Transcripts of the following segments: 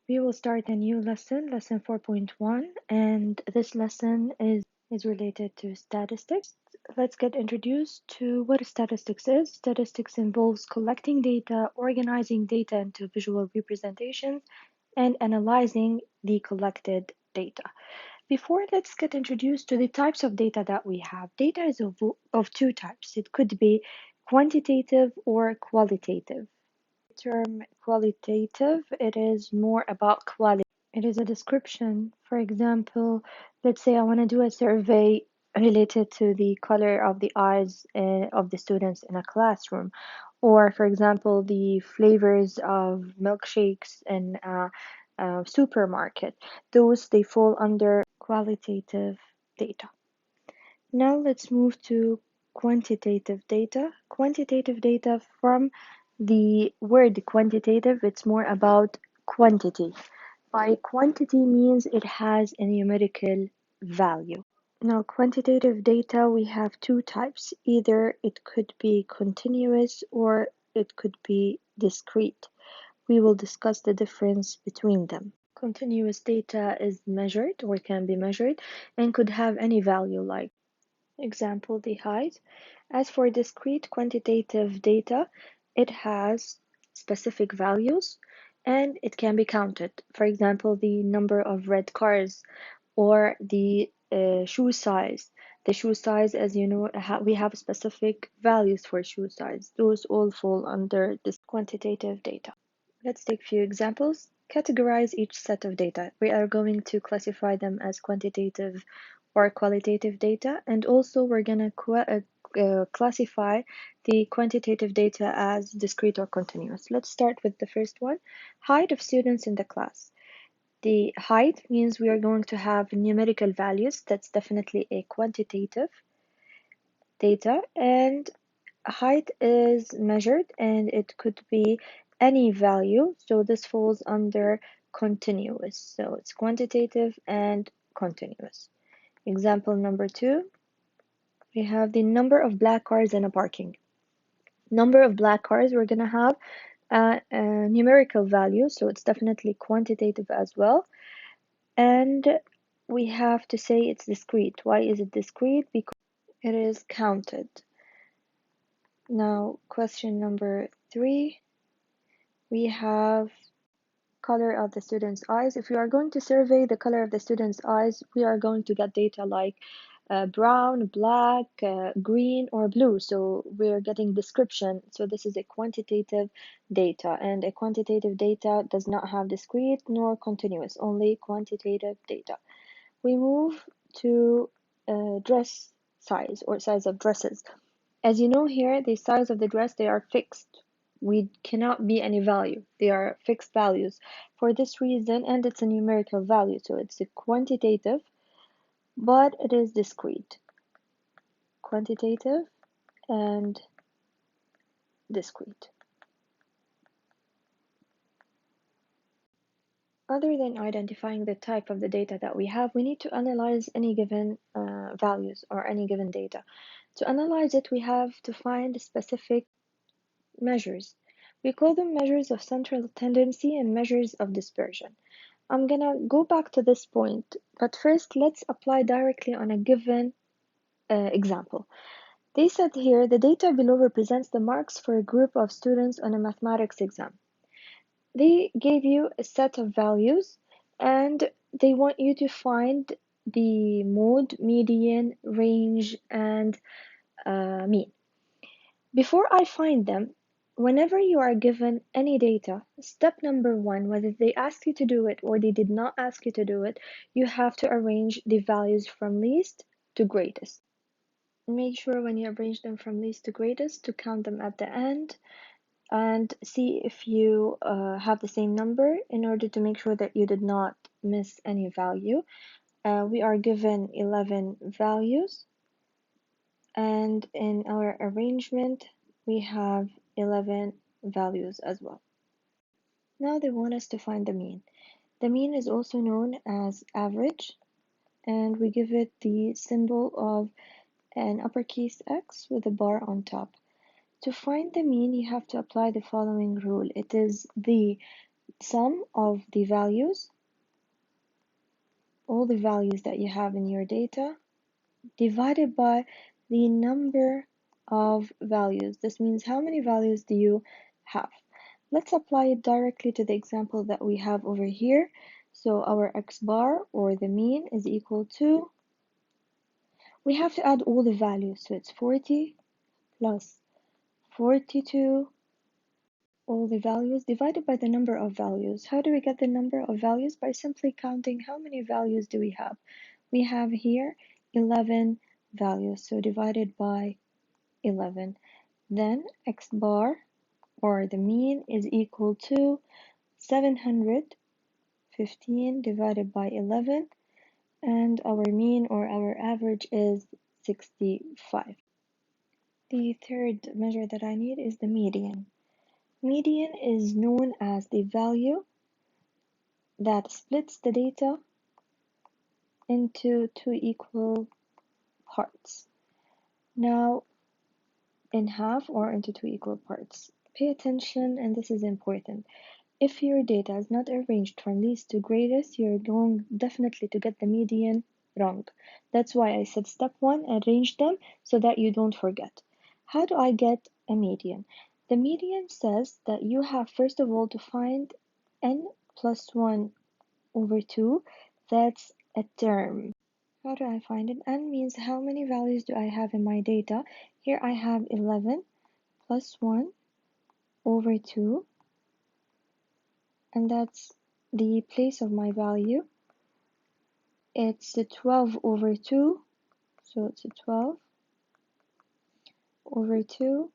We will start a new lesson, lesson 4.1, and this lesson is related to statistics. Let's get introduced to what statistics is. Statistics involves collecting data, organizing data into visual representations, and analyzing the collected data. Before, let's get introduced to the types of data that we have. Data is of two types. It could be quantitative or qualitative. Term qualitative, it is more about quality. It is a description. For example, let's say I want to do a survey related to the color of the eyes of the students in a classroom, or for example, the flavors of milkshakes in a supermarket. Those they fall under qualitative data. Now let's move to quantitative data. Quantitative data, from the word quantitative, it's more about quantity. By quantity means it has a numerical value. Now, quantitative data, we have two types. Either it could be continuous or it could be discrete. We will discuss the difference between them. Continuous data is measured or can be measured and could have any value, like example, the height. As for discrete quantitative data, it has specific values and it can be counted. For example, the number of red cars or the shoe size. The shoe size, as you know, we have specific values for shoe size. Those all fall under this quantitative data. Let's take a few examples. Categorize each set of data. We are going to classify them as quantitative or qualitative data, and also we're going to classify the quantitative data as discrete or continuous. Let's start with the first one, height of students in the class. The height means we are going to have numerical values. That's definitely a quantitative data, and height is measured and it could be any value, so this falls under continuous. So it's quantitative and continuous. Example number 2, we have the number of black cars in a parking. Number of black cars, we're going to have a numerical value, so it's definitely quantitative as well. And we have to say it's discrete. Why is it discrete? Because it is counted. Now, question number 3, we have color of the student's eyes. If we are going to survey the color of the student's eyes, we are going to get data like brown, black, green, or blue. So we're getting description. So this is a quantitative data, and a quantitative data does not have discrete nor continuous, only quantitative data. We move to dress size or size of dresses. As you know here, the size of the dress, they are fixed. We cannot be any value. They are fixed values. For this reason, and it's a numerical value, so it's a quantitative, but it is discrete. Quantitative and discrete. Other than identifying the type of the data that we have, we need to analyze any given values or any given data. To analyze it, we have to find specific measures. We call them measures of central tendency and measures of dispersion. I'm gonna go back to this point, but first let's apply directly on a given example. They said here the data below represents the marks for a group of students on a mathematics exam. They gave you a set of values and they want you to find the mode, median, range, and mean. Before I find them, whenever you are given any data, step number 1, whether they asked you to do it or they did not ask you to do it, you have to arrange the values from least to greatest. Make sure when you arrange them from least to greatest to count them at the end and see if you have the same number in order to make sure that you did not miss any value. We are given 11 values, and in our arrangement we have 11 values as well. Now they want us to find the mean. The mean is also known as average, and we give it the symbol of an uppercase X with a bar on top. To find the mean, you have to apply the following rule. It is the sum of the values, all the values that you have in your data, divided by the number of values. This means how many values do you have? Let's apply it directly to the example that we have over here. So our x bar, or the mean, is equal to, we have to add all the values. So it's 40 plus 42, all the values divided by the number of values. How do we get the number of values? By simply counting how many values do we have. We have here 11 values, so divided by 11. Then x bar, or the mean, is equal to 715 divided by 11, and our mean, or our average, is 65. The third measure that I need is the median. Median is known as the value that splits the data into two equal parts. Now, in half, or into two equal parts. Pay attention, and this is important. If your data is not arranged from least to greatest, you're going definitely to get the median wrong. That's why I said step one, arrange them so that you don't forget. How do I get a median? The median says that you have first of all to find n plus 1 over 2. That's a term. How do I find it? N means how many values do I have in my data. Here I have 11 plus 1 over 2, and that's the place of my value. It's a 12 over 2, so it's a 12 over 2,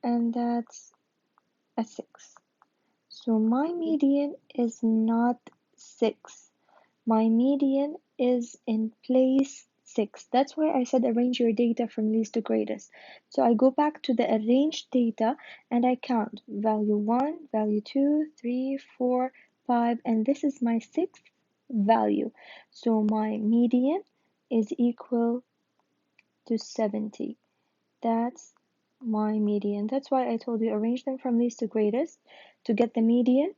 and that's a 6. So my median is not 6. My median is in place 6. That's why I said arrange your data from least to greatest. So I go back to the arranged data and I count value 1, value 2, 3, 4, 5, and this is my 6th value. So my median is equal to 70. That's my median. That's why I told you arrange them from least to greatest. To get the median,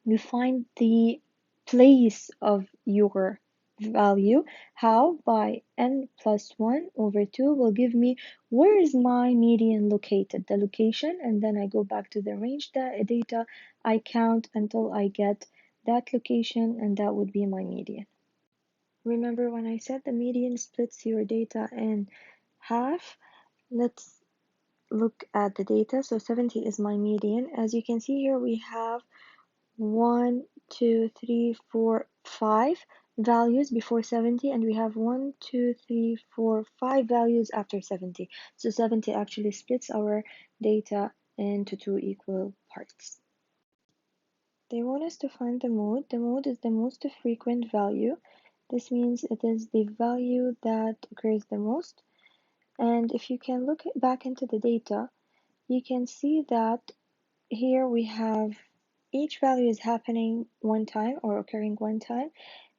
you find the place of your value. How? By n plus 1 over 2 will give me where is my median located, the location, and then I go back to the range data. I count until I get that location, and that would be my median. Remember when I said the median splits your data in half? Let's look at the data. So 70 is my median. As you can see here, we have 1, 2, 3, 4, 5 values before 70, and we have 1, 2, 3, 4, 5 values after 70. So 70 actually splits our data into two equal parts. They want us to find the mode. The mode is the most frequent value. This means it is the value that occurs the most. And if you can look back into the data, you can see that here we have each value is happening one time, or occurring one time,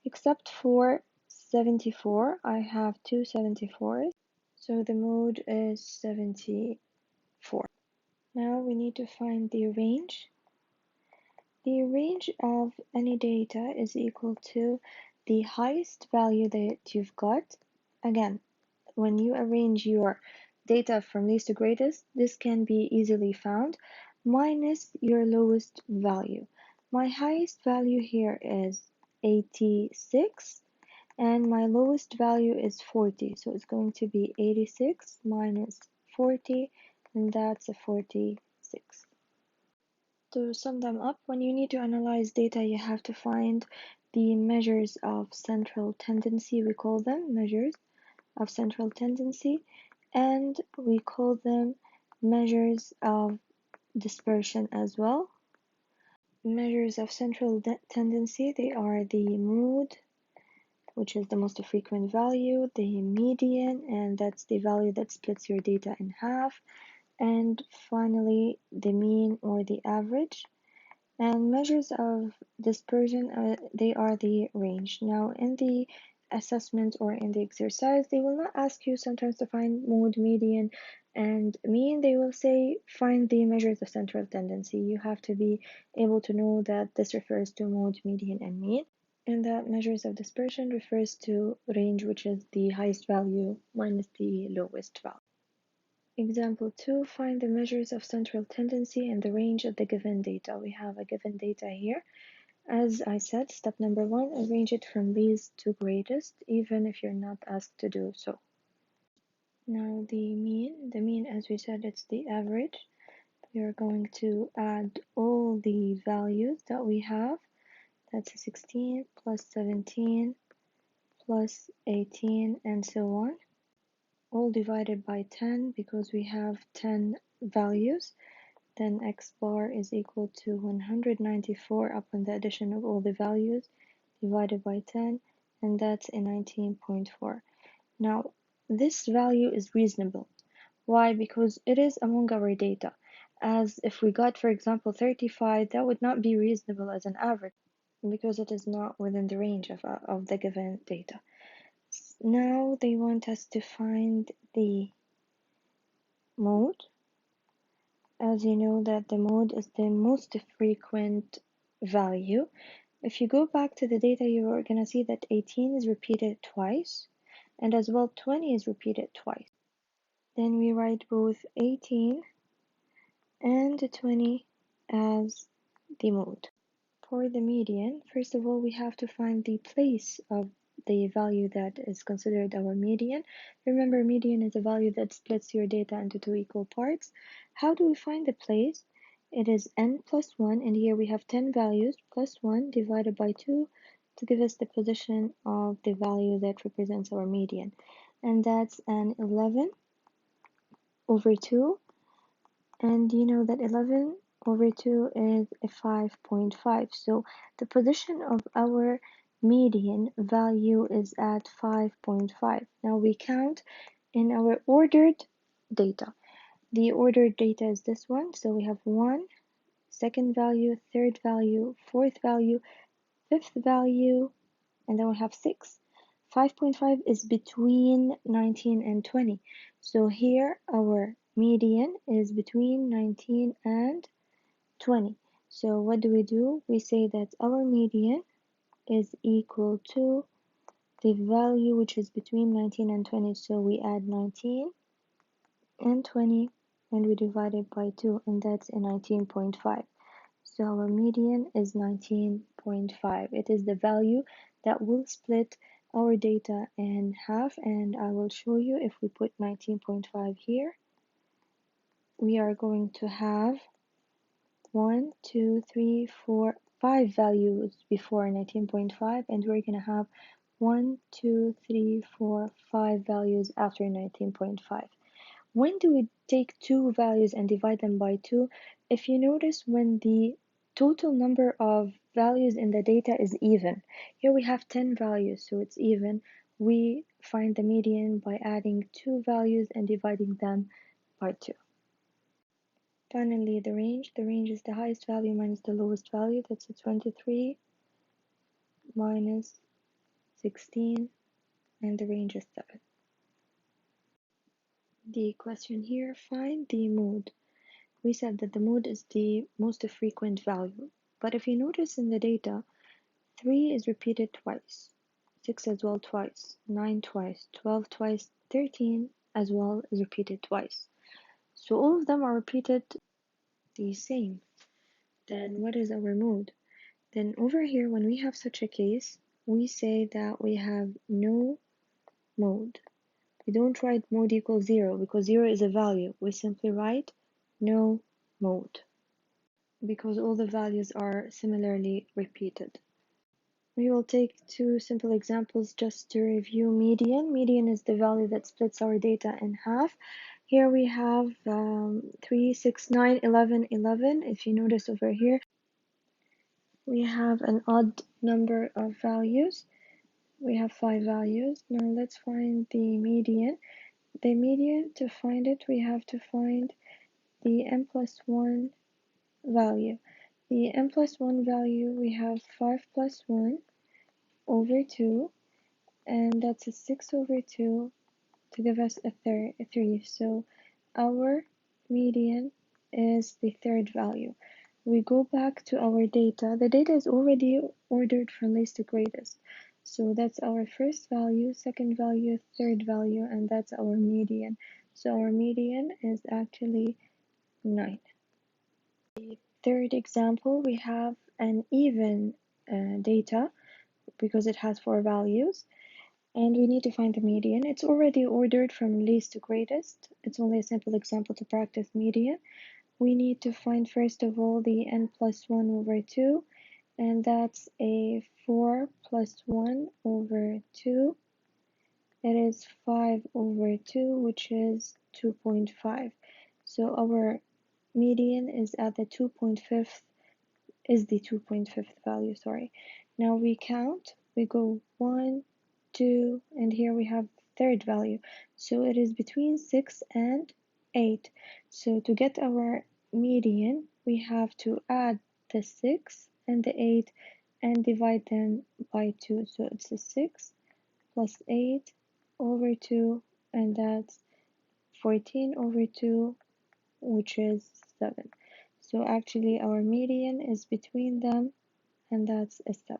except for 74. I have two 74s, so the mode is 74. Now we need to find the range. The range of any data is equal to the highest value that you've got. Again, when you arrange your data from least to greatest, this can be easily found, minus your lowest value. My highest value here is 86, and my lowest value is 40. So it's going to be 86 minus 40, and that's a 46. To sum them up, when you need to analyze data, you have to find the measures of central tendency. We call them measures of central tendency, and we call them measures of dispersion as well. Measures of central tendency, they are the mode, which is the most frequent value, the median, and that's the value that splits your data in half, and finally the mean, or the average. And measures of dispersion, they are the range. Now in the assessment or in the exercise, they will not ask you sometimes to find mode, median, And mean, they will say find the measures of central tendency. You have to be able to know that this refers to mode, median, and mean, and that measures of dispersion refers to range, which is the highest value minus the lowest value. Example 2, find the measures of central tendency and the range of the given data. We have a given data here. As I said, step number 1, arrange it from least to greatest, even if you're not asked to do so. Now the mean, as we said, it's the average. We are going to add all the values that we have. That's 16 plus 17 plus 18 and so on. All divided by 10 because we have 10 values. Then x bar is equal to 194 upon the addition of all the values divided by 10, and that's a 19.4. Now, this value is reasonable. Why? Because it is among our data. As if we got, for example, 35, that would not be reasonable as an average because it is not within the range of the given data. Now they want us to find the mode. As you know that the mode is the most frequent value. If you go back to the data, you are going to see that 18 is repeated twice, and as well 20 is repeated twice. Then we write both 18 and 20 as the mode. For the median, first of all, we have to find the place of the value that is considered our median. Remember, median is a value that splits your data into two equal parts. How do we find the place? It is n plus 1, and here we have 10 values, plus 1 divided by 2 to give us the position of the value that represents our median. And that's an 11 over 2. And you know that 11 over 2 is a 5.5. So the position of our median value is at 5.5. Now we count in our ordered data. The ordered data is this one. So we have 1, second value, third value, fourth value, fifth value, and then we have 6. 5.5 is between 19 and 20. So here our median is between 19 and 20. So what do? We say that our median is equal to the value which is between 19 and 20. So we add 19 and 20 and we divide it by 2, and that's a 19.5. So our median is 19.5. It is the value that will split our data in half, and I will show you. If we put 19.5 here, we are going to have 1, 2, 3, 4, 5 values before 19.5, and we're going to have 1, 2, 3, 4, 5 values after 19.5. When do we take two values and divide them by 2? If you notice, when the total number of values in the data is even. Here we have 10 values, so it's even. We find the median by adding 2 values and dividing them by 2. Finally, the range. The range is the highest value minus the lowest value. That's a 23 minus 16, and the range is 7. The question here, find the mode. We said that the mode is the most frequent value, but if you notice in the data, 3 is repeated twice, 6 as well twice, 9 twice, 12 twice, 13 as well is repeated twice. So all of them are repeated the same. Then what is our mode? Then over here, when we have such a case, we say that we have no mode. We don't write mode equals 0 because 0 is a value. We simply write no mode because all the values are similarly repeated. We will take two simple examples just to review median. Median is the value that splits our data in half. Here we have 3, 6, 9, 11, 11. If you notice over here, we have an odd number of values. We have 5 values. Now let's find the median. The median, to find it, we have to find the n plus 1 value. The n plus 1 value, we have 5 plus 1 over 2, and that's a 6 over 2 to give us a 3. So our median is the third value. We go back to our data. The data is already ordered from least to greatest. So that's our first value, second value, third value, and that's our median. So our median is actually 9. The third example, we have an even data because it has 4 values, and we need to find the median. It's already ordered from least to greatest. It's only a simple example to practice median. We need to find first of all the n plus 1 over 2, and that's a 4 plus 1 over 2. It is 5 over 2, which is 2.5. So our median is at the 2.5th, is the 2.5th value, sorry. Now we count, we go 1, 2, and here we have third value. So it is between 6 and 8. So to get our median, we have to add the 6 and the 8 and divide them by 2. So it's a 6 plus 8 over 2, and that's 14 over 2, which is 7. So actually our median is between them, and that's a 7.